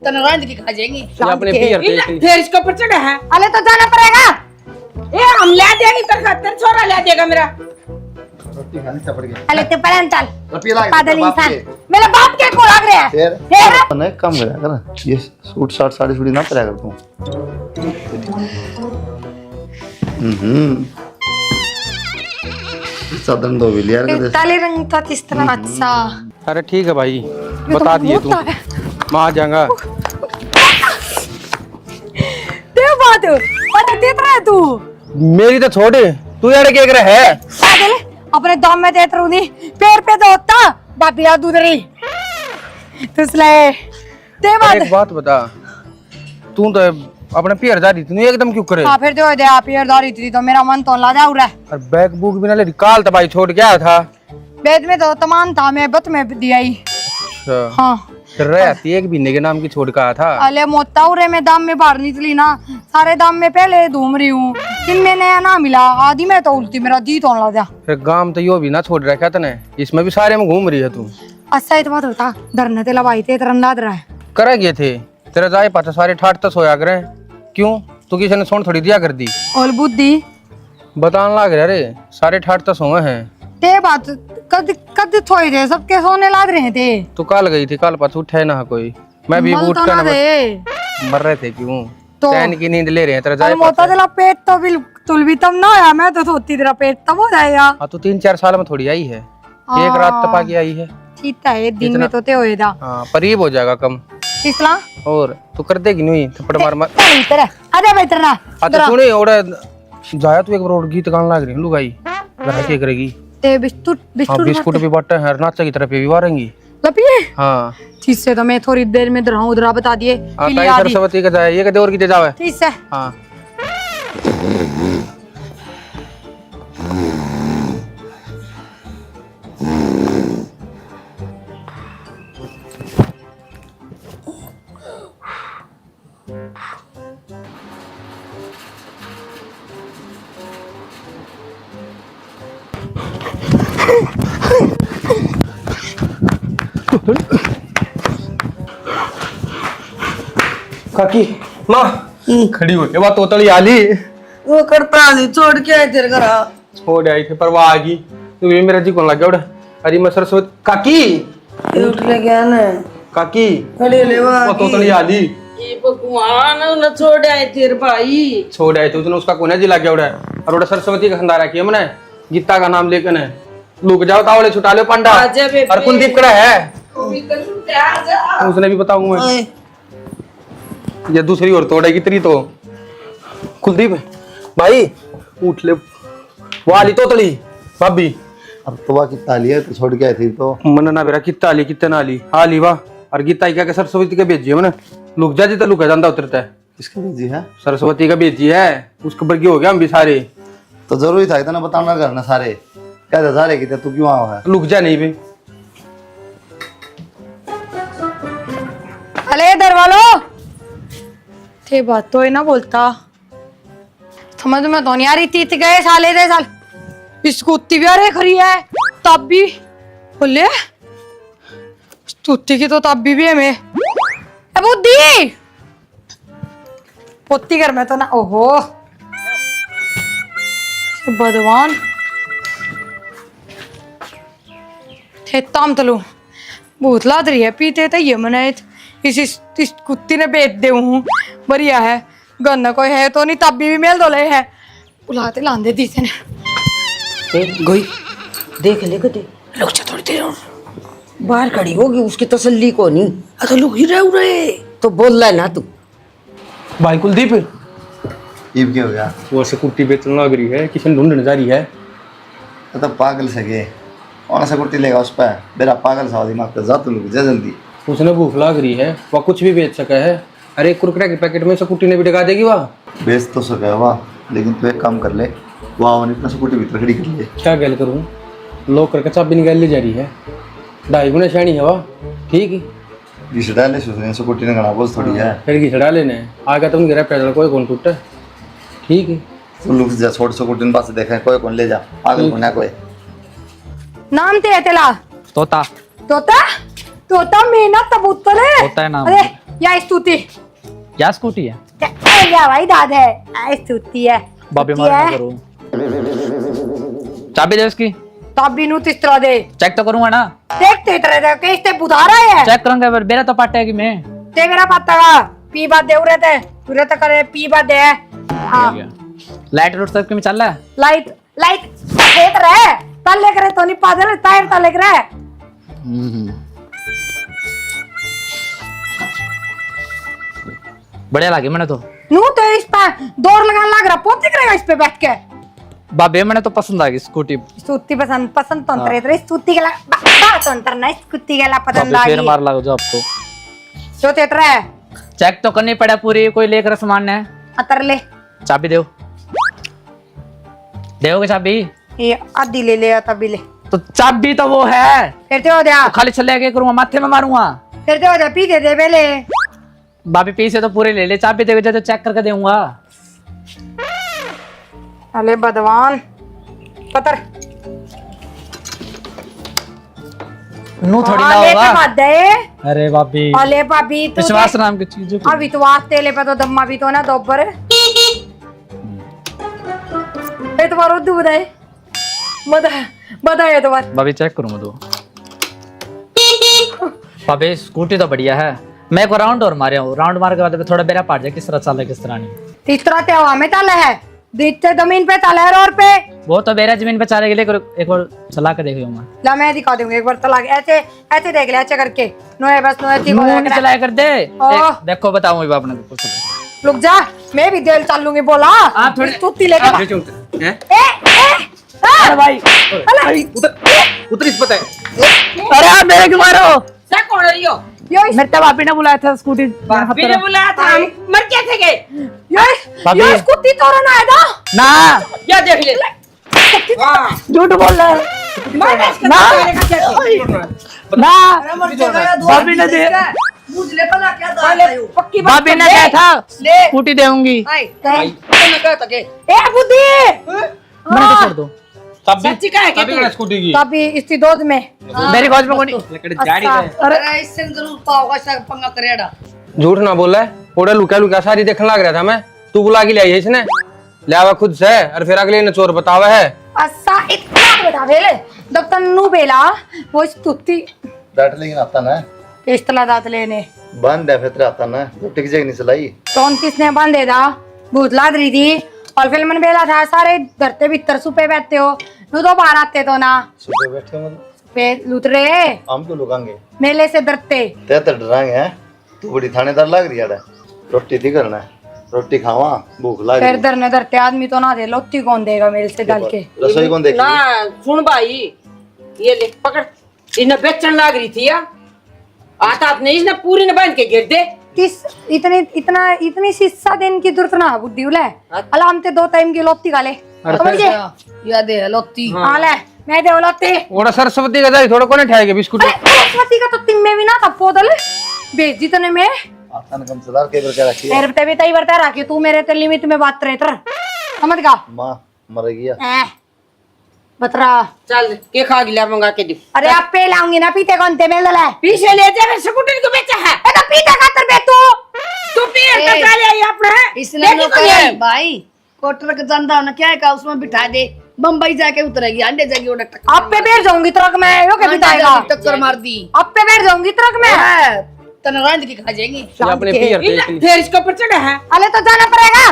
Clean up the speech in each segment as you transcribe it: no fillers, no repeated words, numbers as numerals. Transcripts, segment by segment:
तनराज की खा जाएंगी अपने पियर पे फिर इसके ऊपर चढ़ा है। अरे तो जाना पड़ेगा। ए हम ले देंगे तेरे खातिर, छोरा ले देगा मेरा। रोटी खानी चपड़ गई। अरे तो पहले चल रोटी ला पागल इंसान मेरे बाप के को लग रहा है फिर नहीं कम करा कर ये सूट साट साड़ी सूड़ी ना पहना कर तू। साधन दो भी लिया कर काले रंग का किस तरह अच्छा। अरे ठीक है भाई बता दिए तू मैं आ जाऊंगा। ते बात पता देता है तू मेरी तो छोड़ तू यार क्या कर है पागल है? अपने दम में देता रहूं नहीं पैर पे तो होता बाबिया दूधरी तुसले ते एक बात बता तू तो अपने पियर जा रही थी एकदम क्यों करे। हाँ फिर तो दे आप पियरदारी थी तो मेरा मन तो ला जा रहा है। और बैग बुक भी ना ले काल तो भाई छोड़ गया था बेद में तो तमान था मैं बत में दिया ही। अच्छा हाँ फिर रहती एक महीने के नाम की छोड़ का था। अले मोता उरे में दाम में बाहर निकली ना सारे दाम में पहले घूम रही हूँ इनमें नया ना मिला आदि में तो उल्टी मेरा दी तो ला जा। फिर गांव तो यो भी ना छोड़ रखा तने इसमें भी सारे में घूम रही है तू। अच्छा इतना बात होता डरने ते लवाई ते तरंदाद रहा है करे गए थे तेरा जाए पाता सारे ठाट तो सोया करे क्यों तू किसी ने सोन थोड़ी दिया कर दी और बुद्धि बताने लग रहा रे सारे ठाट तो सोए हैं। ते बात कद कद थोड़ी रे सबके सोने लाद रहे थे। तू कल गई थी कल पास उठे ना कोई मैं भी मल उठ तो कर ना दे मर रहे थे क्यों तो चैन की नींद ले रहे हैं तेरा जाए मोता तेरा पेट तो बिल्कुल भी तब ना आया मैं तो सोती तेरा पेट तब हो जाएगा। हाँ तू 3-4 साल में थोड़ी आई है एक रात तपा के आई है ठीक है दिन में तो ते होएगा हाँ करीब हो जाएगा कम इसला और तू कर देगी नहीं थप्पड़ मार मार इधर अरे बेटर ना अच्छा सुने और जाया तू एक बार गीत गाने लग रही लुगाई घर के करेगी ते बिस्कुट हाँ बिस्कुट बिस्कुट भी बट्टे हैं नाचा की तरफ भी मारेंगी लपिए हाँ ठीक से तो मैं थोड़ी देर में इधर उधर बता दिए हाँ ताई सरस्वती का जाए ये कदे और की जावे ठीक है। हाँ काकी माँ खड़ी हुई के बाद तोतली आली वो करता नहीं छोड़ के आए तेरे घर। छोड़ आई थे पर वो आ गई तू भी मेरा जी कौन लग गया उड़ा अरे मैं सरस्वती काकी उठ ले गया ना काकी खड़े ले वो तोतली आली ये भगवान न छोड़ आए तेरे भाई। छोड़ आई तूने उसका कोने जी लग गया उड़ा और उड़ा सरस्वती का खंदारा किया मैंने गीता का नाम लेकर ने लुक जाओ तावले छुटा लो पंडा आजा बेबी। और कुलदीप कड़ा है आजा उसने भी बताऊंगा मैं ये दूसरी और तोड़ेगी तेरी तो कुलदीप भाई उठ ले वाली तोतली भाभी अब तो की ताली है तो छोड़ के आई थी तो मन ना बेरा कितना आली कितना आली आली वाह और गीता क्या सरस्वती का भेजी है मैंने लुक जा जी तो लुका जाता उतरता है किसके भेजी है सरस्वती का भेजी है उसके बर्गी हो गया हम भी सारे तो जरूरी था इतना बताना करना सारे क्या जा रहे की तू क्यों आया है लुक जा नहीं भी अरे इधर वालो थे बात तो है ना बोलता समझ में तो नहीं आ रही तीत गए साले दे साल स्कूटी भी आ रही खरी है तब भी बोले स्तुति की तो तब भी है मैं बुद्धि पोती घर में तो ना ओहो भगवान थे ताम तलू भूत लाद रही है पीते तो ये मने इस कुत्ती ने बेच दे हूँ बढ़िया है गन्ना कोई है तो नहीं तब भी मेल दोले है बुलाते लांदे दीसे ने गई देख ले कते लोग थोड़ी देर और बाहर खड़ी होगी उसकी तसल्ली को नहीं। अच्छा लोग ही रहे तो बोल रहा है ना तू भाई कुलदीप ये क्या हो गया वो सिक्योरिटी बेचने लग रही है किसी ने ढूंढने जा रही है तो पागल सके कौन सा कुर्ती लेगा उस पर मेरा पागल सा दिमाग पे जा तू लोग जा जल्दी उसने भूख लग रही है वह कुछ भी बेच सका है अरे कुरकुरे के पैकेट में सिक्योरिटी ने भी डगा देगी वह बेच तो सके वाह लेकिन तू एक काम कर ले वाह इतना सिक्योरिटी भीतर खड़ी कर ले क्या गैल करूँ लोग करके चाबी निकाल ली जा रही है 2.5 गुना शानी है वह ठीक है घिस डाले सोचने सिक्योरिटी ने गणा बोल थोड़ी है फिर घिसड़ा लेने आगे तुम गिरा पैदल कोई कौन टूटा ठीक है तू लोग जा छोड़ सिक्योरिटी पास देखा कोई कौन ले जा पागल को ना कोई नाम ते है तेला तोता तोता तोता मेहनत कबूतर है। होता है नाम। अरे या स्तुति क्या स्कूटी है? या भाई दादा है स्तुति है बाबे स्तुति मार ना है। करो। चाबी दे उसकी। तभी नु तिस तरह दे चेक तो करूंगा ना। देखते तरह दे के इससे बुधा रहा है चेक करूंगा पर मेरा तो पाटे है कि मैं। ते मेरा पता का पी बात दे उरे ते उरे तक करे पी बात दे। हां लाइट रोड तक में चल रहा है। लाइट लाइट देख रहे तले करे तो नहीं पादल टायर तले करे। बढ़िया लगी मैंने तो। नू तो इस पे दौड़ लगाने लग रहा पोती करेगा इस पे बैठ के। बाबे मैंने तो पसंद आ गई स्कूटी। स्तुति पसंद पसंद तो अंतर है स्तुति के ला बात अंतर नहीं स्तुति के ला पसंद बाबे आ फिर गई मार लगो जो आपको। जो तेरा है चेक तो करनी पड़ा पूरी, कोई लेकर सामान है। अतर ले चाबी दो। दोगे चाबी? ये आधी ले ले तभी ले तो चाबी तो वो है। फिर ते हो जा तो खाली चले के करूंगा, माथे में मारूंगा। फिर ते हो जा पी दे पहले। बाबी पैसे तो पूरे ले ले, चाबी देगा तो चेक करके दूंगा। अले बदवान पतर नू थोड़ी ना अले होगा। के मत दे अरे बाबी अले भाभी तू विश्वास नाम की चीज है। अब विश्वास तेले पे तो दम्मा भी तो ना दोबर ये तुम्हारा उद्दू बताए बताए तो बात बाबी चेक करूंगा तो। बाबी स्कूटी तो बढ़िया है। मैं एक राउंड और मारे हूँ, राउंड मार के बाद थोड़ा बेरा पाट जाए किस तरह चल है किस तरह नहीं। इस तरह ते हवा में ताला है नीचे जमीन पे ताला है रोड पे। वो तो बेरा जमीन पे चले गए, एक बार चला के देख लूंगा। ला मैं दिखा दूंगी एक बार चला के ऐसे ऐसे देख ले ऐसे करके नोए बस नोए ठीक हो नहीं जाएगा। चलाया कर दे। ओह। देखो बताऊं ये बाप ने रुक जा मैं भी देर चल लूंगी बोला आप थोड़े- स्तुति लेके अरे भाई उतर इस पता है। अरे आप मेरे क्यों मारो? क्या कौन रही हो? मेरे तो भाभी ने बुलाया था स्कूटी। भाभी ने बुलाया था, हम मर क्या थे गए? भाभी। ये स्तुति तोड़ा ना है ना ना क्या देख ले? हाँ, झूठ बोल रहा है मर गए इसका ना। तो मेरे का क्या? ना भाभी ने दे पक्की बात भाभी ने कहा था स्कूटी देऊंगी। ए बुद्धि मैंने तो छोड़ दो। सच्ची का है क्या तू? स्कूटी की तभी इसी दोस्त में मेरी गोद में कोनी। अरे इससे जरूर पाओगा सब पंगा करेगा। झूठ ना बोला है। ओड़ा लुका लुका सारी देखने लग रहा था मैं। तू बुला के लाई है इसने ले आवा खुद से और फिर अगले ने चोर बतावा है। असा इतना बता भेले डॉक्टर नु बेला वो स्तुति बैठ लेकिन आता ना इस तरह दांत लेने बंद है फिर आता ना टिक जाएगी नहीं चलाई। कौन किसने बांधे था भूत लाद रही थी और फिल्म में बेला था सारे धरते भीतर सुपे बैठते हो नु तो बाहर आते तो ना सुबह बैठे हो मतलब पे लुतरे हम क्यों लुकाएंगे मेले से डरते ते तो डराएंगे हैं। तू बड़ी थानेदार लग रही है रोटी थी करना है रोटी खावा भूख लग फिर रही डरने डरते आदमी तो ना दे लोती कौन देगा मेल से डाल के रसोई कौन देखेगी। ना सुन भाई, ये ले पकड़। इन्हें बेचन लग रही थी यार। आता आपने इसने पूरी ने बांध के गिर दे। इतनी शिक्षा देने की जरूरत ना बुद्धि उले अला हम ते 2 टाइम की लोती खा ले समझ गए याद है लोती। हाँ ले मैं दे लोती ओड़ा सरस्वती का जाई थोड़ा कोने ठाएगे बिस्कुट। अरे सरस्वती का तो तिम्मे भी ना था पोदल भेज दी तने मैं आता ना कम सलार के क्या रखी है मेरे पे भी तई बरता रखी तू मेरे ते लिमिट में बात रहे तर समझ गा माँ मर गया। बतरा चल के खा गिला मंगा के दे। अरे आप पे लाऊंगी ना पीते कौन ते मेल दले पीछे ले जा, मैं स्कूटर को बेचा है। ए तो पीते खातर बे तू पी का ले आई अपने। इसने देखी तो नहीं। भाई कोटर का धंधा होना क्या है का उसमें बिठा दे बम्बई जाके उतरेगी अंडे जाके उड़े टक्कर आप पे बैठ जाऊंगी ट्रक में यो के बिताएगा टक्कर मार दी आप पे बैठ जाऊंगी ट्रक में तनरांद की खा जाएगी ये अपने पियर इला, पे फिर इसके ऊपर चढ़ा है। अले तो जाना पड़ेगा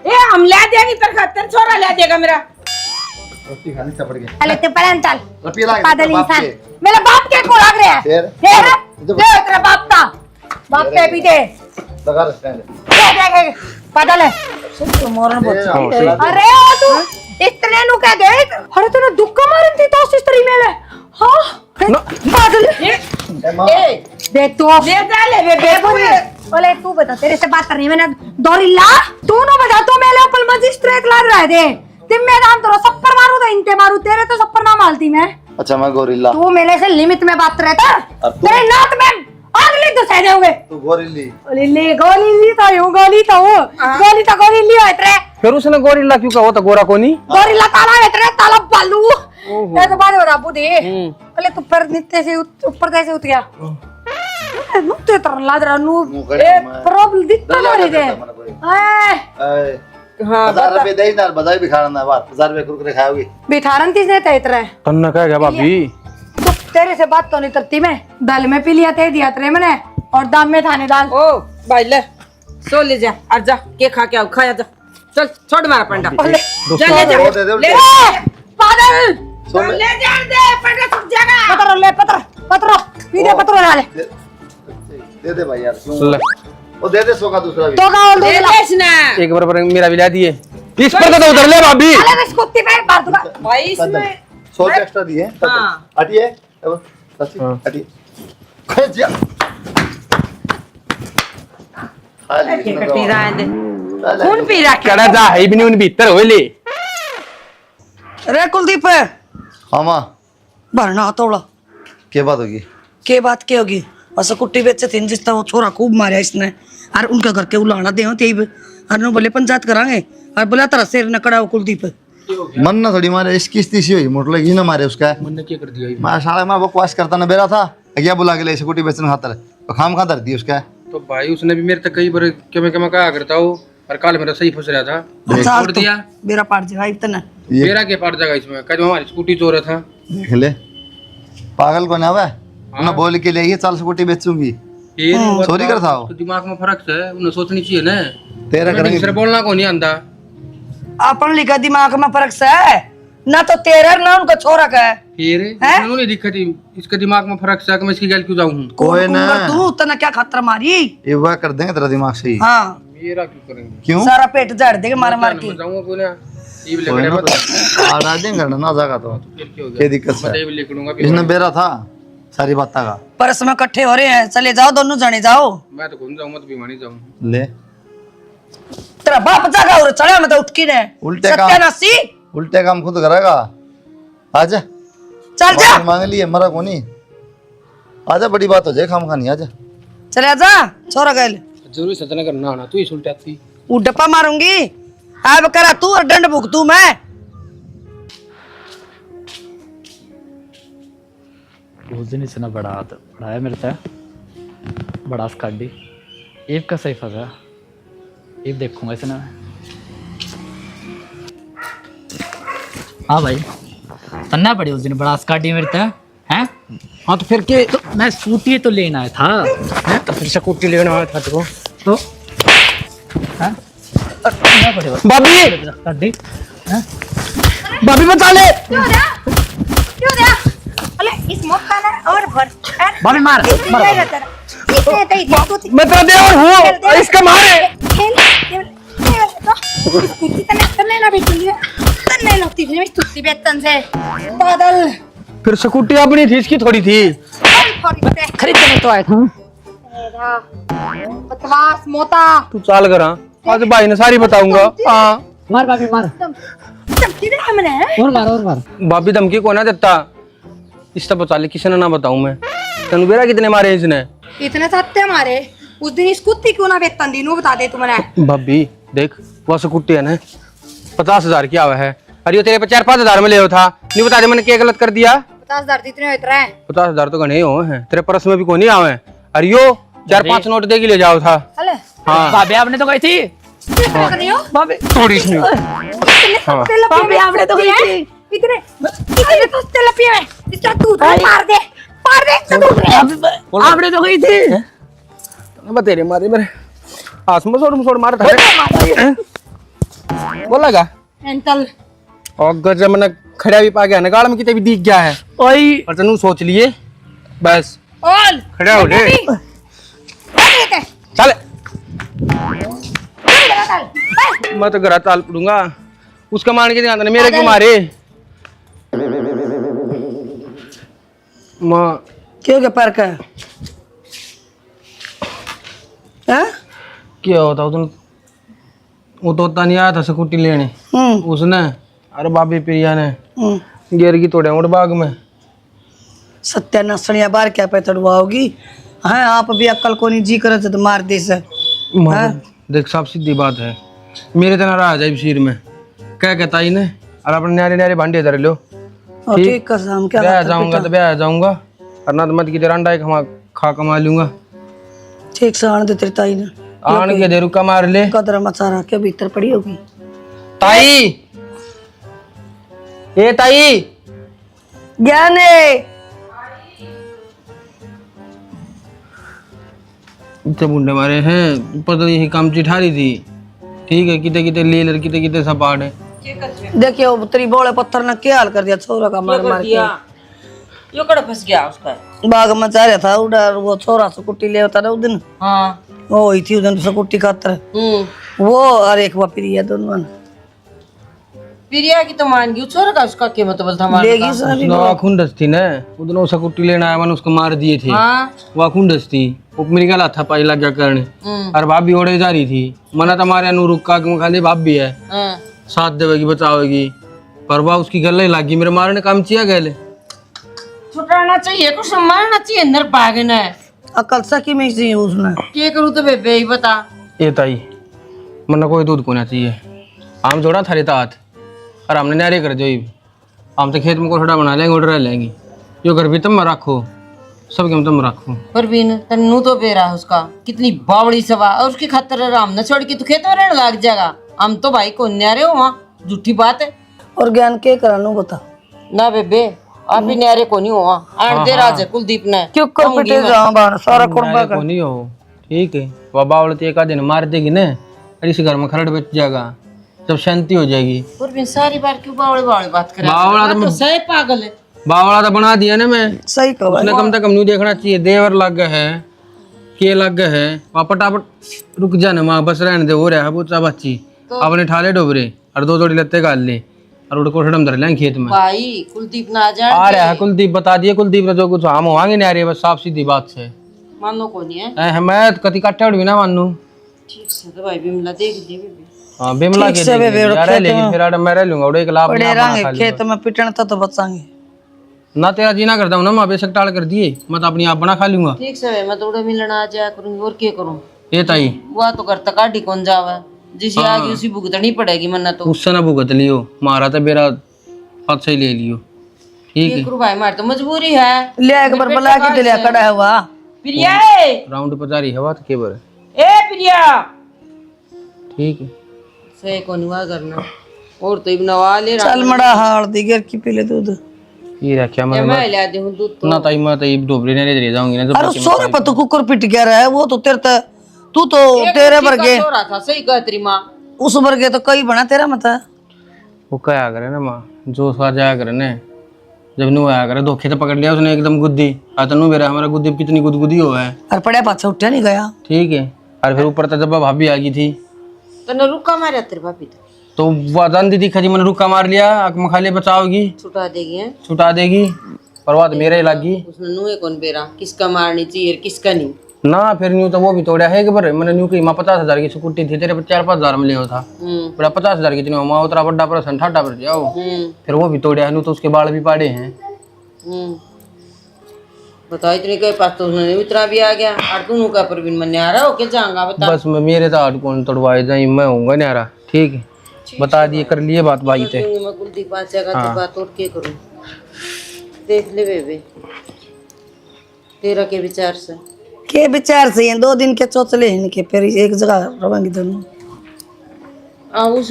ए हम ला देंगे तेरे खातिर, छोरा ला देगा मेरा। रोटी खानी चपड़ गई अले ते पहले चल रोटी ला पागल इंसान मेरे बाप के को लग रहा है फिर ले तेरा बाप का बाप पे पीते लगा रहे पागल है अरे तू इतने नु कह दे अरे तूने दुक्का मारन थी तो इस तरी में ले हां पागल ए देख तू ले जा ले बे बोले तू बता तेरे से बात करनी है मैंने दोरिल्ला तू ना बता तू मेरे ऊपर मजिस्ट्रेट लड़ रहे थे जिम्मेदार तो सप्पर मारू तो इनते मारू तेरे तो सप्पर ना मालती मैं। अच्छा मैं गोरिल्ला तू मेरे से लिमिट में बात रहता अब तू- तेरे नाक में अगली तो सह जाओगे तू गोरिल्ली गोली तो हूँ गोली तो गोली ली है तेरे फिर उसने गोरिल्ला क्यों कहा? वो तो गोरा कोनी। गोरिल्ला काला है तेरे ताला बालू। ये तो बात बता बुद्धि। पहले तू पर नीचे से ऊपर कैसे उठ गया? नुक्ते तरन लाद रहा नु। ए प्रॉब्लम दिखता ना रे। ए हाँ 1000 रुपए दे ना बधाई भी खाना बात 1000 रुपए कुरकुरे खाओगी बिठारन तीसने ते इतरे। तन्ना कह गया भाभी। तो तेरे से बात तो नहीं करती मैं। दाल में पी लिया ते दिया तेरे मैंने और दाम में थाने दाल। ओ भाई ले सो ले जा और जा के खा के आओ खाया जा चल छोड़ मारा पंडा जा ले जा वो दे दे ले पागल ले जा दे पंडा सब जगह पत्थर ले पत्थर पी दे पत्थर डाले दे भाई यार क्यों वो दे सो का दूसरा भी तो का और ले दे लेस ना एक बार मेरा भी ला दिए। इस पर तो उतर ले भाभी। अरे बस कुत्ते पे मार दूंगा। भाई इसमें 100 एक्स्ट्रा दिए हाँ। हटिए अब सच्ची हटिए खा जा कटी रहा दे कौन पी रहा कड़ा जा है भी नहीं उन भीतर होले। अरे कुलदीप हाँ माँ भरना तोड़ा क्या बात होगी के बात क्या होगी? बस कुट्टी बेचे थे जिसता वो छोरा खूब मारा इसने और उनका घर के उलाना दे और नो बोले पंचायत करांगे और बोला तेरा सिर न कड़ा कुलदीप मन ना थोड़ी मारे इसकी स्थिति हुई मोट लगी ना मारे उसका मन ने क्या कर दिया? मैं साले में बकवास करता ना बेरा था क्या बुला के ले सिक्योरिटी बेचने खातर तो खाम खा धर दी उसका तो भाई उसने भी मेरे तक कई बार क्या कहा करता हूँ और कल मेरा सही फंस रहा था। छोड़ दिया मेरा पाट जाएगा इतना मेरा क्या पड़ जाएगा इसमें? कल हमारी स्कूटी चोरा था। देख ले पागल को ना उन्हें बोल के लिए चल सिक्योरिटी बेचूंगी चोरी कर था तो दिमाग में फर्क है उन्हें सोचनी चाहिए ना। तेरा करेंगे सिर्फ बोलना को नहीं आंदा। अपन लिखा दिमाग में फर्क से है ना तो तेरा ना उनका छोरा का है फिर नहीं दिक्कत इसके दिमाग में फर्क है कि मैं इसकी गल क्यों जाऊं? कोई ना तू उतना क्या खतरा मारी ये वह कर देंगे तेरा दिमाग सही हाँ मेरा क्यों करेंगे? क्यों सारा पेट झाड़ देगा मार मार के जाऊंगा कोई ना ये भी कोई लेकर ना तो आ राजें करना ना जागा तो क्या हो गया? क्या दिक्कत मैं है ये भी लेकर दूंगा। इसने बेरा था सारी बातें का परस में इकट्ठे हो रहे हैं चले जाओ दोनों जने जाओ मैं तो घूम जाऊंगा तो बीमारी जाऊं। ले तेरा बाप जागा और चढ़ा मैं तो उठ की ने उल्टे काम सत्यानाशी उल्टे काम खुद करेगा आजा चल जा मांग लिए मरा को नहीं आजा बड़ी बात हो जाए खाम खानी आजा चले जा छोरा गए जरूरी सतना करना आना तू ही उल्टे आती। वो डप्पा मारूंगी अब करा तू और दंड भुगतू मैं उस दिन इसने बढ़ाया मेरे से बड़ा स्काडी ईब का सही फंसा ईब देखूंगा इसने। हाँ भाई तन्ना पड़ी उस दिन बड़ा स्काडी मेरे से हैं। हाँ तो फिर के तो मैं स्कूटी तो लेना आया था हैं तो फिर स्कूटी लेना आया था तो हैं तन्ना पड़ी भाभी स्काडी हैं भाभी बचा ले। क्यों दे अले इस मौका ना और भर भाभी मार इसने तू मैं तो दे और हूँ इसका मारे खेल कुत्ती तने ना बेटी तने लगती थी मैं तुत्ती बेतन से बादल फिर स्कूटी अपनी थी इसकी थोड़ी थी खरीदने तो आया था। बकवास मोता तू चाल करा आज भाई ने सारी बताऊंगा। हाँ मार भाभी मार चमकी दे हमने और मार भाभी धमकी को ना देता इससे बचा ले किसी ने ना बताऊं मैं तेन बेरा कितने मारे इसने इतने सत्य मारे उस दिन इस कुत्ती क्यों ना बेतन दी नु बता दे तू मैंने। भाभी देख वो स्कूटी है ना 50,000 की आवा है अरे ये तेरे पे 4-5 में ले था नहीं बता दे मैंने क्या गलत कर दिया। 50,000 इतने होते रहे 50,000 तो गणे हो हैं तेरे पर्स में भी कोई नहीं आवे अरे यो 4-5 नोट दे के ले जाओ था। अले हाँ भाभी आपने तो गई थी क्या कर रही हो भाभी थोड़ी सी भाभी आपने तो गई थी इतने तो तेल पिए में इसका दूध मार दे आपने तो गई थी तेरे मारे मेरे आसमान सोड़ मार था बोलेगा एंटल और गजब मैंने खड़ा भी पा गया ना गाड़ में कितने भी दिख गया है ओए और तनु सोच लिए बस ओल खड़ा हो ले चल मैं तो घर ताल पड़ूंगा उसका मान के ध्यान मेरे क्यों मारे माँ क्यों के पर का हैं क्या होता वो तो उतना नहीं आया था स्कूटी लेने उसने अरे बाबी प्रिया ने गिर की तोड़े उड़ बाग में सत्यानाशनिया बार क्या पे तड़वाओगी हैं आप भी अक्कल को नहीं जी करे तो मार दे से देख साहब सीधी बात है मेरे तो नारा आ जाए सिर में क्या कहता ही ने और अपने न्यारे न्यारे भांडे धर लो और ठीक कर हम क्या ब्याह जाऊंगा तो ब्याह जाऊंगा और ना तो मत की अंडा खा कमा लूंगा ठीक से आने दे तेरी ताई ने आन के दे रुका मार ले कदर मचा रहा के भीतर पड़ी होगी। ताई ए ताई ज्ञाने इतने बुंडे मारे हैं पता नहीं यही काम चिठा रही थी ठीक है किते किते ले ले किते किते सब पाड़ है देखिए वो तेरी बोले पत्थर ने क्या हाल कर दिया छोरा का मार मार के यो कड़ा फंस गया उसका। बाग मचा रहा था उधर वो छोरा से कुट्टी ले होता ना उस दिन हाँ वो हुई थी उस दिन से कुट्टी खातर वो और एक बार प्रिया दोनों प्रिया की तो मान गई छोरा का उसका क्या मतलब था हमारे लेगी उसने भी उसका खुंडस थी ना उधर उसे कुट्टी लेना आया मैंने उसको मार दिए थे हाँ वो खुंडस थी वो मेरी गला था पाई लग गया करने और भाभी ओढ़े जा रही थी मना तो हमारे अनु रुका क्यों खाली भाभी है हाँ साथ देवेगी बचावेगी पर वह उसकी गले लगी मेरे मारने काम किया गए छुटाना चाहिए कुछ मारना चाहिए अंदर भागना है अकल सकी में सी उसने क्या करूँ तो बेबे ही बता। ये ताई मना कोई दूध कोना चाहिए हम जोड़ा थारे तात और हमने नारे कर जो हम तो खेत में कोठड़ा बना लेंगे उड़ रह लेंगे जो घर भी तुम रखो सब के तुम रखो परवीन तन्नू तो बेरा उसका कितनी बावड़ी सवा और उसकी खातर हम न छोड़ के तू खेत में रहने लग जाएगा। हम तो भाई को न्यारे हो वहाँ झूठी बात है और ज्ञान के करानू बता ना बेबे आप भी न्यारे को नहीं हो वहाँ आठ दे राज है कुलदीप ने क्यों कर पिटे जाओ बाहर सारा कुर्बा को नहीं हो ठीक है वह बावड़ती एक आध दिन मार देगी ना और इस घर में खरड़ बच जाएगा जब शांति हो जाएगी। परवीन सारी बार क्यों बावड़े बावड़े बात करे बावड़ा तो सही पागल है। बावड़ा तो बना दिया ना मैं सही कहा उसने कम से कम नहीं देखना चाहिए देवर लग गए है के लग गए है वहाँ पटापट रुक जाना माँ बस रहने दे हो रहा है वो बच्ची अपने ठाले डोबरे और दो जोड़ी लत्ते गाल ले और उड़ कोठड़म धर लें खेत में भाई कुलदीप ना आ जाए आ रहा है कुलदीप बता दिए कुलदीप ने जो कुछ हम होंगे नहीं आ रही बस साफ सीधी बात से मानो को नहीं है मैं कति काटे उड़ भी ना मानू ठीक से तो भाई बिमला देख लिए बेबी हाँ बिमला के यार लेकिन फिर मैं रह लूंगा उड़े एक लाभ पड़े रहेंगे खेत में पिटन तो बचाएंगे ना तेरा जीना करता हूँ ना मैं बेशक टाल कर दिए मैं तो अपनी आप बना खा लूंगा ठीक से मैं तो उड़े मिलना आ जाया करूंगी और क्या करूं ये ताई वो तो घर तक काटी कौन जावे जिसे आगे उसी भुगतनी पड़ेगी मन्ना तो उससे ना भुगत लियो मारा तो मेरा हाथ से ही ले लियो ठीक है करू भाई मार तो मजबूरी है ले एक बार बुला के दिलिया कड़ा हुआ प्रिया राउंड पर जा रही हवा तो के बार ए प्रिया ठीक है से कौन हुआ करना और तो इब्न वाले चल मड़ा हाल दी गिर की पीले दूध ये रखा मैं मैं ला दे हूं दूध ना ताई मैं ताई डोबरी ने ले जाऊंगी ना अरे सोरे पर तो कुकर पिट गया रहा है वो तो तेरे तू तो तेरे वर्गे हो रहा था सही कह तेरी मां उस वर्गे तो कई बना तेरा मत वो क्या करे ना माँ जो स्वाद जाया करे ना जब नू आया करे धोखे से पकड़ लिया उसने एकदम गुद्दी तनु मेरा हमारा गुद्दी कितनी गुदगुदी हो है और पड़े पाछा उठा नहीं गया ठीक है और फिर ऊपर तक जब भाभी आ गई थी तो न रुका मारे तेरे भाभी तो वो जानती थी खजी मैंने रुका मार लिया आँख में खाली बचाओगी छुटा देगी हैं छुटा देगी पर बात मेरे ही लगी उसने नुए कौन बेरा किसका मारनी चाहिए किसका नहीं ना फिर न्यू तो वो भी तोड़ा है कि पर मैंने न्यू की माँ 50,000 की स्कूटी थी तेरे 4-5 में ले था बड़ा 50,000 की थी माँ उतरा बड़ा परसेंट 60 पर जाओ फिर वो भी तोड़ा है न्यू तो उसके बाल भी पाड़े हैं बताओ इतने के पास तो उसने उतरा भी आ गया और तू का पर बिन मन आ रहा हो क्या जाऊंगा बता बस मैं मेरे तो हाथ कौन तोड़वाए जाए मैं होऊंगा न्यारा ठीक है बता दिए कर लिए बात भाई थे मैं कुलदीप आ जाएगा तो बात और क्या करूं देख ले बेबे तेरा के विचार से के विचार से 2 दिन के चोचले इनके फिर एक जगह रवांगी दोनों उस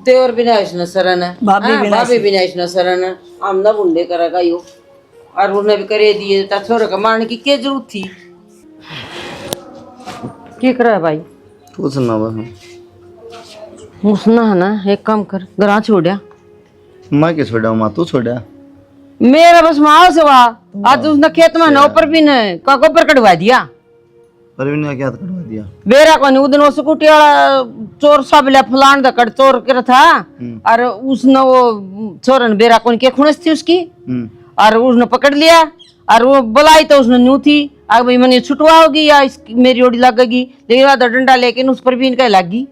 देवर विनाश न सरन है भाभी विनाश न सरन है हम ना बुंडे करेगा यो और उन्हें भी करे दिए ता छोरे का मारने की क्या जरूरत थी क्या कर रहा है भाई तू सुना बस मुसना है ना एक काम कर गरा छोड़ा मैं क्या छोड़ा माँ तू छोड़ा मेरा बस माओ से वहाँ आज उसने खेत में ना ऊपर भी ने का गोबर कटवा दिया परवीन ने क्या करवा दिया बेरा को नहीं उधर वो स्कूटी वाला चोर सब ले फलान दा कर चोर कर था और उसने वो चोरन बेरा को के खुनस थी उसकी और उसने पकड़ लिया और वो बुलाई तो उसने न्यू थी अब भाई मैंने छुटवाओगी या मेरी ओड़ी लगेगी लेकिन बाद डंडा लेकिन उस पर भी इनका लगी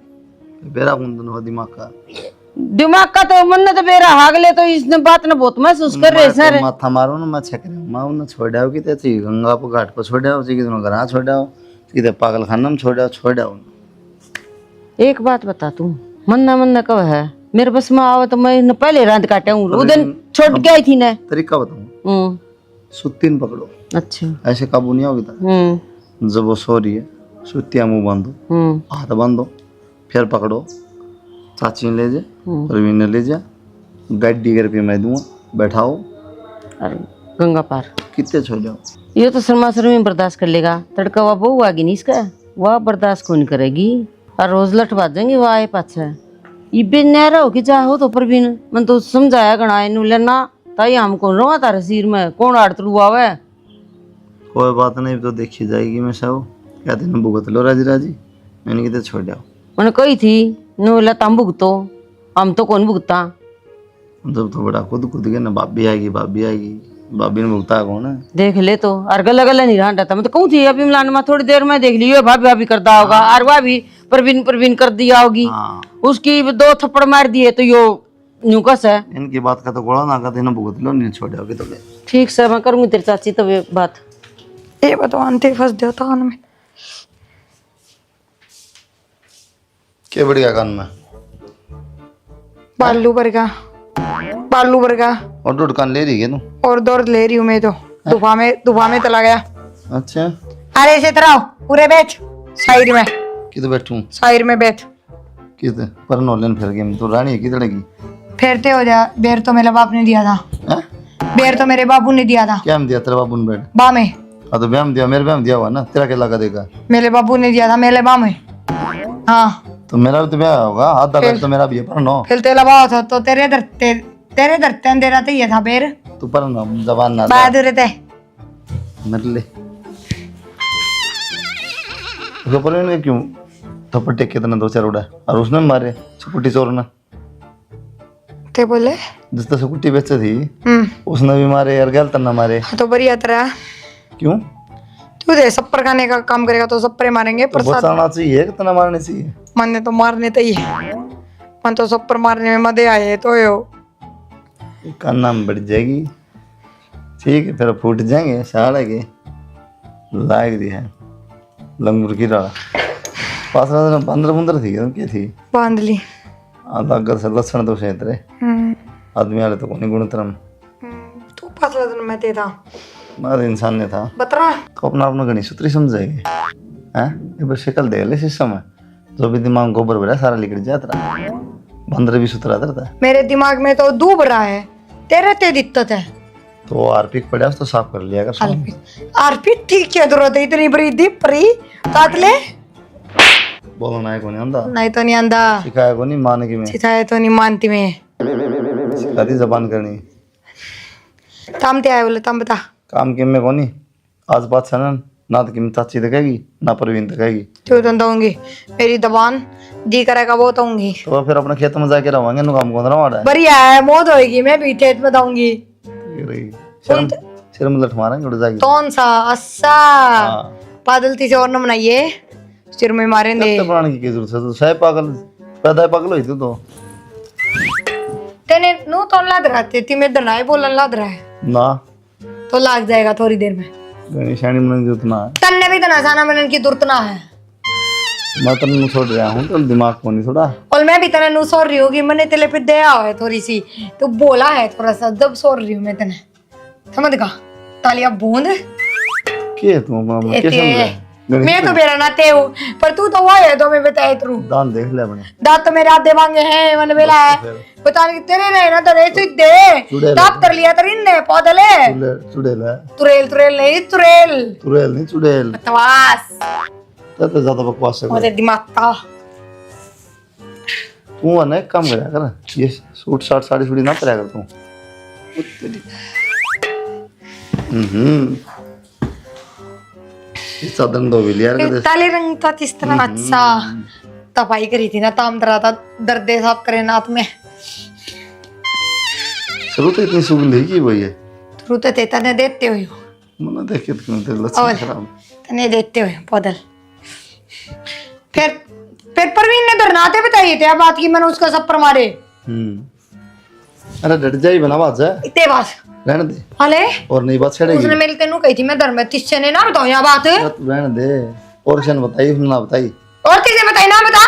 बेरा कौन दोनों दिमाग का तो मन तो बेरा हागले तो इसने बात ना बहुत महसूस कर रहे सर माथा मारो ना मैं छक रहा हूँ मैं उन्हें छोड़ा हो कि ते गंगा पर घाट पर छोड़ा हो कि घर छोड़ा हो कि पागल खाना में छोड़ा एक बात बता तू मन्ना कब है मेरे बस में आवे तो मैं न पहले रात काटे हूँ उस दिन छोड़ के आई थी ना। तरीका बताऊँ, सुत्तीन पकड़ो, अच्छा। ऐसे काबू नहीं होगी तो। जब वो सो रही है, सुतिया मुंह बांधो, हाथ बांधो, फिर पकड़ो, चाची ने ले जा, प्रवीण ने ले जा, गाड़ी घर पे मैं दूंगा, बैठाओ, अरे गंगा पार कितने छोड़ जाओ। ये तो शर्मा शर्मी बर्दाश्त कर लेगा, तड़का वह बहू आगी नहीं इसका, वह बर्दाश्त कौन करेगी। और रोज लट बाज जाएंगे वह आए पाछे ये बिन नहरा हो कि चाहो तो प्रवीण मन तो समझाया गणा इनू लेना ताई हम कौन रहा तारे सिर में कौन आड़तलू आवे। कोई बात नहीं, तो देखी जाएगी। मैं सब कहते ना भुगत लो राजी राजी, मैंने कितने छोड़ जाओ। मैंने कही थी नो ला तम भुगतो, हम तो कौन भुगता। जब तो बड़ा खुद के ना भाभी आएगी भाभी ने भुगता कौन है। देख ले तो और गला गला नहीं रहा था, मैं तो कहूँ थी अभी मिलान में थोड़ी देर में देख लियो भाभी भाभी करता होगा और वह भी प्रवीण कर दिया होगी। उसकी 2 थप्पड़ मार दिए तो यो यूं कस है। इनकी बात का तो गोड़ा ना करते ना भुगत लो, नहीं छोड़ जाओगे तो ले। ठीक से मैं करूंगी तेरी चाची तो ये बात। ये बताओ अंते फंस जाता कान में। क्या बढ़िया कान में बालू वर्गा और दूध कान ले रही है तू। और दर्द ले रही हूँ मैं तो, दुफा में चला गया। अच्छा अरे इसे तरह पूरे बैठ साइड में, किधर बैठूं, साइड में बैठ। किधर पर नॉलेन फिर गई तो रानी है किधर की। फेरते हो जा, बेर तो मेरे बाप ने दिया था, हैं? बेर तो मेरे बाबू ने दिया था। क्या हम दिया तेरे बाबू ने बैठ। बा में हाँ तो ब्याम दिया, मेरे ब्याम दिया हुआ ना, तेरा क्या लगा देगा। मेरे बाबू ने दिया था मेरे बा में। हाँ तो मेरा भी तो ब्याह होगा, आधा बैठ तो मेरा भी है पर नो। फिर तेरा बाप था तो तेरे दरते दे रहा था ये था बेर तू पर नो जबान ना बहादुर थे। मेरे ले उसको पर इन्हें क्यों थप्पड़ टेक के तना 2-4 उड़ा और उसने मारे सुकुटी चोर ना। ते बोले जिस तरह सुकुटी बेचे थी उसने भी मारे यार, गलत ना मारे तो बढ़िया तरह। क्यों तू दे सप्पर खाने का काम करेगा तो सप्परे मारेंगे। तो प्रसाद बचाना चाहिए कितना मारने चाहिए। मन तो मारने तो ही मन तो सप्पर मारने में मजे आए तो यो कान्ना में बढ़ जाएगी, ठीक है फिर फूट जाएंगे साढ़े के लाग रही है लंगूर की रहा पास 15 थी क्या थी बांध ली। अगर से लक्षण तो से तेरे आदमी वाले तो कोनी गुणतरम तू फसला दिन में ते था मार इंसान ने था बतरा तो अपना गणी सूत्री समझाएगी हैं। ये बस शक्ल दे ले सिस्टम है जो भी दिमाग गोबर भरा सारा लिखट जाता रहा, बंदर भी सुतरा था। मेरे दिमाग में तो डूब रहा है, तेरे ते दिक्कत है। तो आरपीक पड़ा तो साफ कर लिया कर। आरपीक ठीक क्या जरूरत है इतनी बड़ी दीप परी काट ले। बोलना है कोनी आंदा, नहीं तो नहीं आंदा, सिखाया कोनी मान की मैं, सिखाया तो नहीं मानती मैं। सिखाती जबान करनी। काम ते आए बोले तम बता। काम के में कोनी आज बात सनन ना तो किम चाची तकेगी ना प्रवीण तकेगी। तो दूंगी मेरी जबान जी करेगा वो दूंगी। तो फिर अपने खेत में जाके रवांगे नु काम कौन रहा है। बढ़िया है मौत होएगी, मैं भी खेत में दूंगी। शर्म शर्म लठ मारेंगे उड़ जाएगी। कौन सा अस्सा पागलती से और न बनाइए, सिर में मारेंगे। तब बनाने की जरूरत है, तो शायद पागल पैदा है पागल हुई तू तो। तेने नु तो लाद रहा थी मैं दनाए बोलन लाद रहा है ना तो लाग जाएगा थोड़ी देर में। गणेशानी मन की उतना है, तन्ने भी तना साना मनन की दुर्तना है। मैं तन्नू छोड़ रहा हूँ तो दिमाग को नहीं थोड़ा। और मैं भी तने नु सोर रही होगी, मैंने तेरे पे दया है थोड़ी सी तो बोला है थोड़ा सा, जब सोर रही हूँ मैं तने समझ गा तालियां बूंद के तू मामा के समझ मैं तो बेरा ना ते हूँ पर तू तो वो है तो मैं बताए तू दान देख ले अपने दांत तो मेरे आधे मांगे हैं मैंने बेला है पता नहीं तेरे नहीं ना तो नहीं तू दे ताप कर लिया तेरी ने पौधले चुड़ैल है, तुरेल तुरेल नहीं तुरेल चुड़ैल नहीं चुड़ैल। बकवास तो ज्यादा बकवास है मुझे दिमाग का। तू ना एक काम करा कर, ये सूट साट साड़ी सुड़ी ना पहना कर तू। इस साधन दो भी यार कर काले रंग था किस तरह अच्छा तपाई करी थी ना ताम तरह था दर्द साफ करे नाथ में शुरू तो इतनी सुगंध की वही है शुरू तो तेता ने देते हुए मना देखे तो क्यों तेरे लक्षण खराब तने देते हुए पौधल। फिर प्रवीण ने धरनाते बताइए थे बात की मैंने उसका सप्पर मारे। अरे डट जाई बना बात है इतने बात रहने दे हले और नई बात छेड़ेगी। उसने मेरे तेनू कही थी मैं धर्म तिस्से ने ना बताऊं यहाँ बात तू रहने दे और शन बताई उसने ना बताई और किसे बताई ना बता।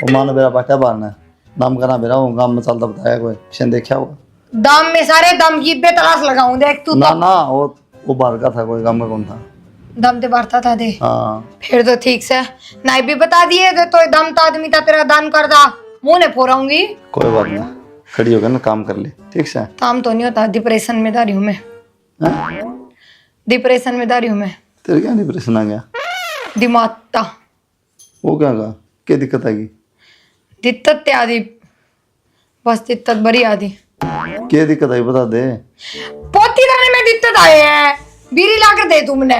वो मानो मेरा पाटा बारना दम करा मेरा वो गांव में चलता बताया कोई किसी ने देखा होगा? दम में सारे दम की बेतलाश लगाऊं देख तू ना तो ना वो बाहर का था, कोई गांव में कौन था? दम ते बढ़ता था दे। हाँ फिर तो ठीक से नहीं भी बता दिए तो दम तो आदमी था तेरा दान कर दा मुंह ने फोड़ाऊंगी। कोई बात नहीं, खड़ी होकर ना काम कर ले, ठीक से? काम तो नहीं होता, डिप्रेशन में दारी हूँ मैं, हाँ? डिप्रेशन में दारी हूँ मैं। तेरे क्या डिप्रेशन आ गया? दिमाग ता वो क्या कहा, क्या दिक्कत आ गई? दिक्कत ते आदि, बस दिक्कत बड़ी आदि। क्या दिक्कत आई बता दे। पोती दाने में दिक्कत आए हैं, बीड़ी ला कर दे तुमने,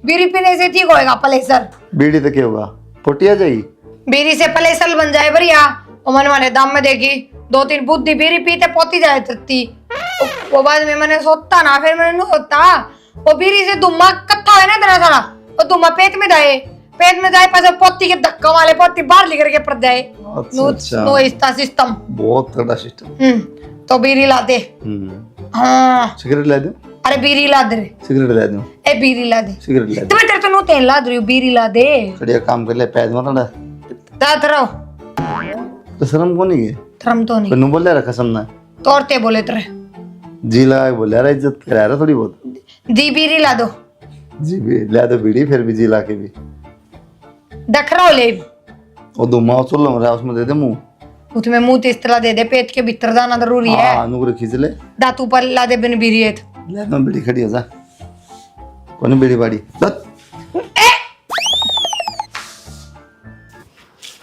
बीड़ी पीने से ठीक होएगा पलेसर। बीड़ी तो क्या होगा, पोटी आ जाएगी? बीड़ी से पलेसल बन जाए बढ़िया। और मन वाले दाम में देखी 2-3 बुद्धि बीड़ी पीते पोती जाए तत्ती। वो बाद में मैंने सोचता ना, फिर मैंने नहीं सोचता वो बीड़ी से दुम्मा कत्था है ना तेरा सारा, वो दुम्मा पेट में जाए पास पोती के धक्का वाले पोती बाहर लेकर के पड़ जाए। अच्छा नो इसका सिस्टम बहुत तगड़ा सिस्टम। तो बीड़ी ला दे। हाँ सिगरेट ला दे? अरे बीड़ी ला दे, सिगरेट ला दूं? ए बीड़ी ला दे, सिगरेट ला दे? तुम्हें तेरे तो नो तेल ला दे, बीड़ी ला दे। बढ़िया काम कर ले, पैद मत ना तात रहो, तो शर्म कौन नहीं है? थरम तो नहीं कन्नू बोल रहा कसम ना तोड़ते बोले तेरे जी लगा के बोल रहा, इज्जत करा रहा थोड़ी बहुत। दी बीड़ी ला दो, जी भी ला दो बीड़ी, फिर भी जी ला के भी दख रहा हो ले वो दुमा चल रहा उसमें दे दे मुंह, उसमें मुंह तेज तला दे दे, पेट के भीतर जाना जरूरी है। हाँ नुकर खींच ले, दातू पर ला दे बिन बीड़ी है ले ना बीड़ी खड़ी हो जा, कौन बीड़ी बाड़ी दत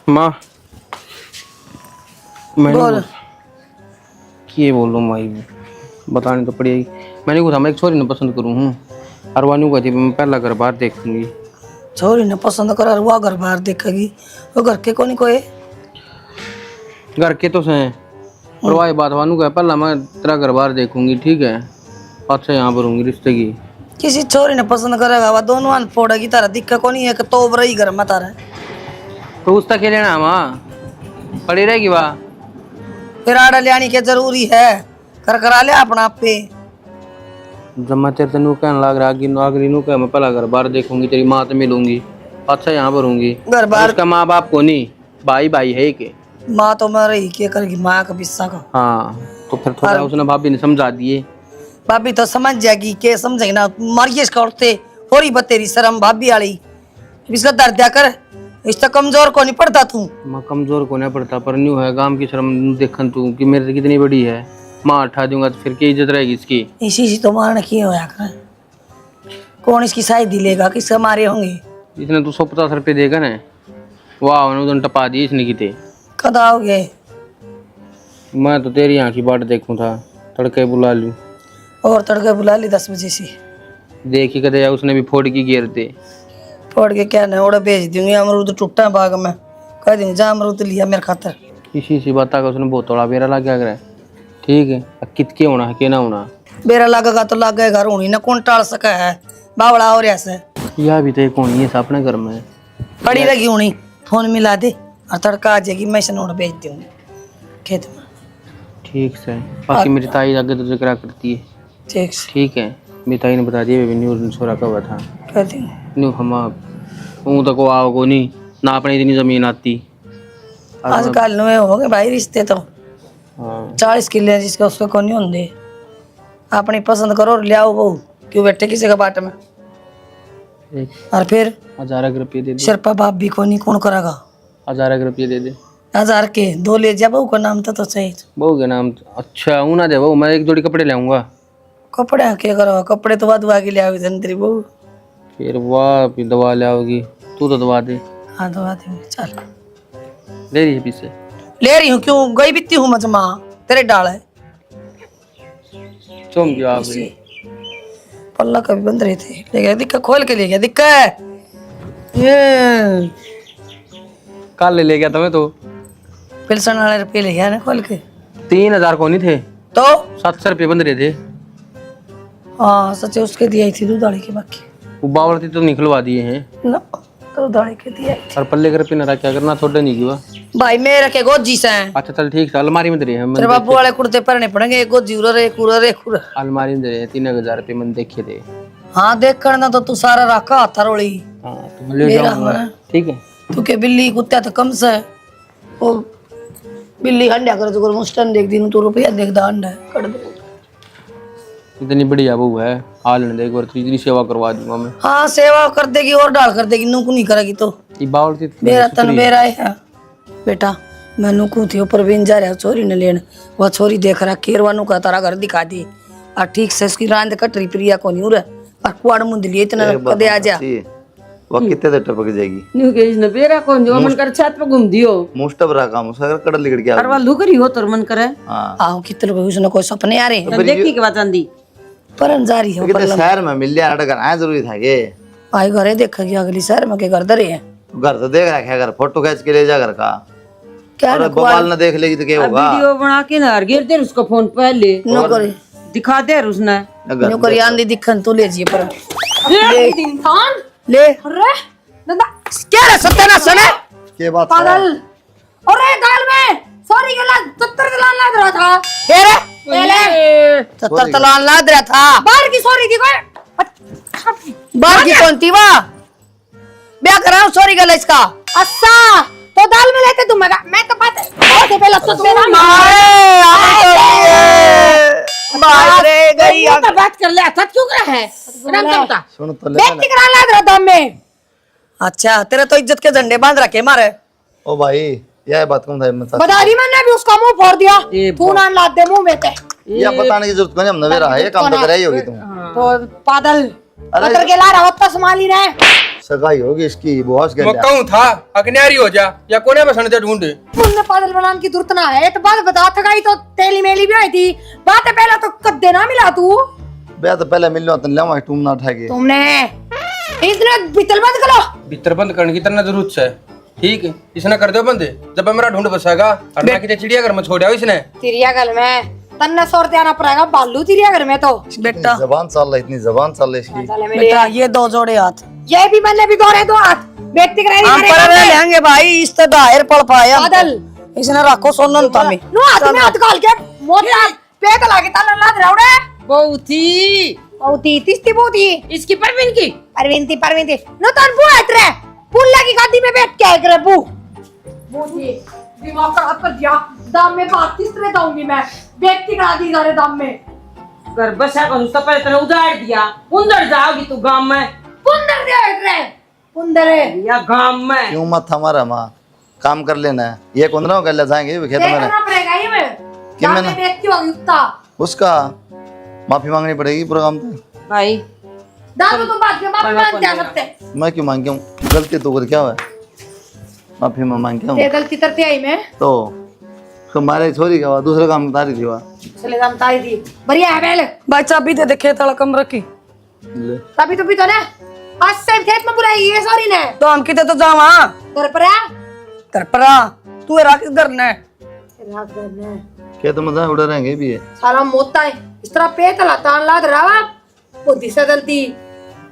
माँ मैंने बोल। ये बोलूँ माई, बतानी तो पड़ेगी। मैंने कहा था मैं एक छोरी ने पसंद करूँ हूँ, और वानू कहती मैं पहला घर बार देखूंगी। छोरी ने पसंद करा, वो घर बाहर देखेगी, वो घर के कोनी कोई। घर के तो से और वही बात वानू का पहला मैं तेरा घर बार देखूंगी, ठीक है, अच्छा यहाँ पर होंगी रिश्ते की। किसी छोरी ने पसंद करेगा वह दोनों आन फोड़ेगी, तारा दिक्कत कोनी है कि तो रही घर में तारा तो उसका क्या लेना माँ, पड़ी रहेगी वाह। फिर आड़ा ले आनी क्या जरूरी है, कर करा ले अपना आप पे। जब मैं तेरे तेनू कहने लग रहा कि नागरी नू कह मैं पहला घर बार देखूंगी, तेरी माँ से मिलूंगी, अच्छा यहाँ पर होंगी। घर बार उसका माँ बाप को नहीं, भाई भाई है के। माँ तो मर रही, क्या करेगी माँ का बिस्सा का। हाँ तो फिर थोड़ा उसने भाभी ने समझा दिए। भाभी तो समझ जाएगी, के समझेगी ना, मरिए करते हो रही बतेरी शर्म भाभी वाली, इसका दर्द दिया कर, इसका कमजोर को नहीं पड़ता तू। माँ कमजोर को नहीं पड़ता, पर न्यू है गांव की शर्म देखन तू कि मेरे से कितनी बड़ी है, माँ उठा दूंगा तो फिर क्या इज्जत रहेगी इसकी। इसी तो मारने की होया कर, कौन इसकी शादी लेगा, किसका मारे होंगे। इसने तो 150 रुपये देगा ना, वाह उन्होंने टपा दिए इसने किते। कद आओगे? मैं तो तेरी यहाँ की बाट देखूँ था, तड़के बुला लूँ। और तड़के बुला ली 10 बजे से, देखी कदे उसने भी फोड़ की घेर दे। फोड़ के क्या ना ओड़ा भेज दूंगी, अमरूद टूटा बाग में, कह दूंगी जा अमरूद लिया मेरे खातर। इसी सी बात का उसने बहुत थोड़ा बेरा लग गया करे, ठीक है, अब कितके होना है के ना होना। बेरा लगेगा तो लग गएगा, रोनी ना कौन टाल सका है, बावड़ा और ऐसे यह भी तो एक होनी है अपने घर में, पड़ी लगी होनी, फोन मिला दे और तड़का आ जाएगी, मैं से नोट भेज दूंगी खेत में। ठीक से, बाकी मेरी ताई आगे तो जिक्र करती है, ठीक से ठीक है, मेरी ताई ने बता दिया न्यू छोरा कब था, कह दूंगी। न्यू हम ऊँ तक आओ को नहीं ना, अपनी इतनी जमीन आती। आजकल नए हो गए भाई रिश्ते तो, हाँ 40 किले जिसका उसका कौन नहीं होंगे, अपनी पसंद करो और ले आओ बहू, क्यों बैठे किसी का बाट में। और फिर 1000 रुपये दे दे, सिरपा बाप भी को नहीं कौन करेगा। 1000 रुपये दे दे, 1000 के 2 ले जा बहू का नाम तो सही। बहू के नाम। अच्छा ऊ ना दे बहू, मैं एक जोड़ी कपड़े ले आऊँगा। कपड़े क्या करो, कपड़े तो दुआ के ले आओ तेरी बहू। फिर वाह भी दवा ले आओगी, तू तो दवा दे। हाँ दवा दूंगी, चल ले रही है पीछे, ले रही हूँ, क्यों गई बीती हूँ मजमा, तेरे डाल है चुम क्यों आ गई। पल्ला कभी बंद रहे थे, ले गया दिक्कत, खोल के ले गया दिक्कत। ये कल ले गया था मैं तो, पिलसन वाले रुपये ले गया ना खोल के। 3000 को नहीं थे, तो 700 रुपये बंद रहे थे। हाँ सच है, उसके दिया थी दूध के, बाकी वो बावड़ती तो निकलवा दिए हैं, ना तो दाढ़ी के दिया थी। और पल्ले के रुपये ना क्या करना, थोड़े नहीं की भाई मेरे के गोजी से हैं। अच्छा चल ठीक है, अलमारी में दे रहे हैं तेरे बाबू वाले कुर्ते पहनने पड़ेंगे, एक गोजी उरर एक उरर एक उरर। अलमारी में दे रहे हैं 3000 रुपये मैंने देखे थे। हाँ देख करना तो तू सारा रखा हाथ रोड़ी, हाँ तो मैं ले मेरा जाऊंगा, हमारा। ठीक है। तू के बिल्ली कुत्ता तो कम से वो बिल्ली हंडा कर जो मुस्टन देख दी तो रुपया देख दा अंडा कर दे। इतनी बढ़िया बहू है, हाल नहीं देख बार तेरी सेवा करवा दूंगा मैं। हाँ सेवा कर देगी और डाल कर देगी, नूकू नहीं करेगी तो ये बावल की मेरा तन बेरा है बेटा। मैं नूकू थी ऊपर बिन जा रहा छोरी ने लेन, वह छोरी देख रहा केरवानू का तारा घर दिखा दी और ठीक से उसकी रांद कटरी प्रिया को नहीं उरे और कुआड़ मुंद लिए इतना कदे आ जा। वो कितने तक टपक जाएगी? न्यू के इसने बेरा कौन जो मन कर छत पे घूम दियो मुश्तब रहा काम उसका अगर कड़ल लिगड़ गया। और वाल लुकरी हो तो मन करे। हाँ आओ कितने कोई उसने कोई सपने आ रहे हैं देखी के बात आंदी परन जा रही तो हो कितने शहर में मिल जाए अटक आए जरूरी था ये। भाई घरे देखेगी अगली शहर में के घर दरे हैं घर तो देख रखा है, घर फोटो खींच के ले जा घर का। क्या और बवाल न देख लेगी तो क्या होगा? वीडियो बना के ना गिर दे उसको फोन पे ले नो करे दिखा दे उसने। नो करे आंधी दिखन तो ले जी पर इंसान ले अरे दादा क्या रे सत्यानाश सुने के बात पागल। अरे दाल में सॉरी गला 70 दलाल लाद रहा था। तेरे पहले 70 तलान लाद रहा था। बाहर की सॉरी थी कोई बार की कौन थी वह ब्याह कराओ सॉरी गला इसका। अच्छा तो दाल में लेते तुम मैं तो बात से पहले तो तेरा बाहर रे गई तो बात कर ले अच्छा क्यों कर है नाम क्या बता सुन तो ले व्यक्ति करा लाद रहा दम में। अच्छा तेरे तो इज्जत के झंडे बांध रखे मारे। ओ भाई यह बात कौन था मैं बता दी मैंने भी उसका मुंह फोड़ दिया तू ना लाद दे मुंह में ते ये बताने की जरूरत नहीं, हम नवेरा है, ये काम तो कराई होगी तुम। तो पागल पत्थर के ला रहा होता संभाली रहे सगाई होगी इसकी बॉस के मैं कहूँ था अग्नियारी हो जा या कोने में सड़ते ढूंढे। तुमने पागल बनाने की जरूरत ना है। तो बात बता थकाई तो तेली मेली भी आई थी बात है पहला तो कद्दे ना मिला तू बे तो पहले मिल लो तो ले तुम ना उठाएगी। तुमने इसने बितल बंद करो भीतर बंद करने की तरह जरूरत है, ठीक है इसने कर दो बंद जब मेरा ढूंढ बसेगा और ना कि चिड़िया घर में छोड़ा इसने। चिड़ियाघर में तन्ने सौ रुपया आना पड़ेगा बालू चिड़ियाघर में तो बेटा जबान चल रही, इतनी जबान चल रही इसकी। साले मेरे बेटा ये दो जोड़े हाथ ये भी मैंने भी दौड़े दो हाथ व्यक्ति हम पर लेंगे भाई इस तो दायर पड़ पाया बादल इसने रखो सोनन तमे नो हाथ में हाथ डाल के मोटा पेट लागे ताला लाद रौड़े बहुती बहुती तिस्ती बहुती इसकी परवीन की परवीन नो तन बु आतरे पुल्ला की गादी में बैठ के करे बु बहुती दिमाग खराब कर दिया दाम में बात किस तरह दूंगी मैं व्यक्ति करा दी सारे दाम में घर बसा को उसका पहले तने उधार दिया उंदर जाओगी तू गांव में पुंदर दे रे पुंदर या गांव में क्यों मत हमारा माँ काम कर लेना है, ये कुंदरा कर ले जाएंगे खेत में देखना पड़ेगा ये में कि दाम मैं में व्यक्ति होगी उतना उसका माफी मांगनी पड़ेगी पूरा काम पे। भाई दाम तो बात के माफी मांगते हैं सबसे मैं क्यों मांग हूँ, गलती तो कर क्या हुआ माफी मैं मांग ते गलती करते आई मैं तो हमारे छोरी का हुआ दूसरे काम बता रही थी वहाँ चले दाम ताई थी बढ़िया है पहले भाई चाबी दे खेत वाला कम रखी ले तभी तो भी तो ना आज से खेत में बुलाई ये सॉरी ने तो हम किते तो जावा घर पर आ तेरे पर आ तू है राकिस घर ने रात में खेत में जाए उड़े रहेंगे भी है। साला मोता है इस तरह पे तला तान लाद रहा बुद्धि से गलती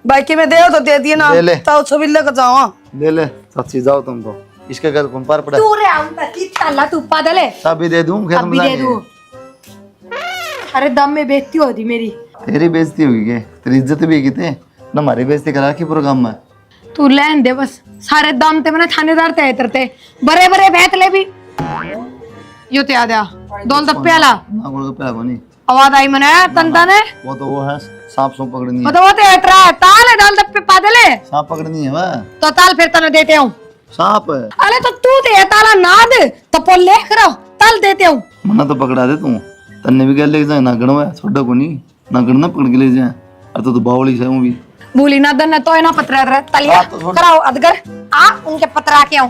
भाई के में दे तो दे दिए ना ले ले। ताऊ छबी लेकर जावा ले सच्ची जाओ तुम तो इसके घर कौन पार पड़ा तू रे हम तकी ताला तू पागल है चाबी दे दूं खेत अभी में दे दूं जाएंगे। अरे दम में बेइज्जती होती मेरी तेरी बेइज्जती होगी क्या, तेरी इज्जत भी की थे ना, हमारी बेइज्जती करा की पूरा काम में। तू लैन दे बस सारे दम ते मैंने थानेदार ते तरते बड़े बड़े बैतले भी यो ते आदा दोल द प्याला ना को पहला कोनी आवाज आई मने तंदा ने वो तो वो है सांप सूप पकड़नी है, मतलब वो ते अटरा ताल है डाल दप्पे पादले सांप पकड़नी है वह तो ताल फिर तने देते हूं सांप है। अरे तो तू दे ताला नाद तो पोल ले करो ताल देते हूं मना तो पकड़ा दे तू, तन्ने भी गल ले जाए ना गणवा छोटा कोनी ना गणना पकड़ के ले जाए और तो बावली से हूं भी भूली ना दन तो ना पत्रा तलिया हाँ, तो छोड़। कराओ अदगर आ उनके पत्रा के आऊं